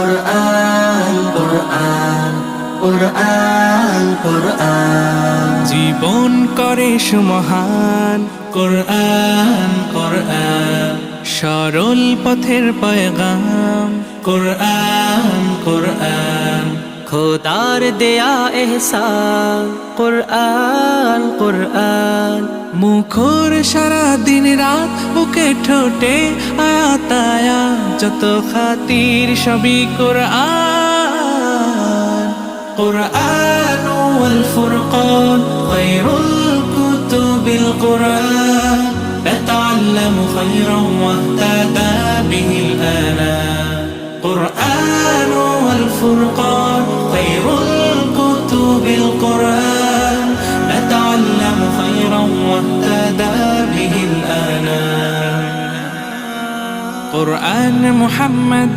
কুরআন কুরআন কুরআন কুরআন জীবন করে সুমহান কুরআন কুরআন সরল পথের পয়গাম কুরআন কুরআন খোদার দেয়া এহসান কুরআন কুরআন মুখর সারা দিন রাত বুকে ঠোঁটে আয়াত আয়াত যত খাতির সবই কুরআন قرآن والفرقان خير الكتب القرآن نتعلم خيرا واهتدى به الآنام قرآن والفرقان خير الكتب القرآن نتعلم خيرا واهتدى به الآنام قرآن محمد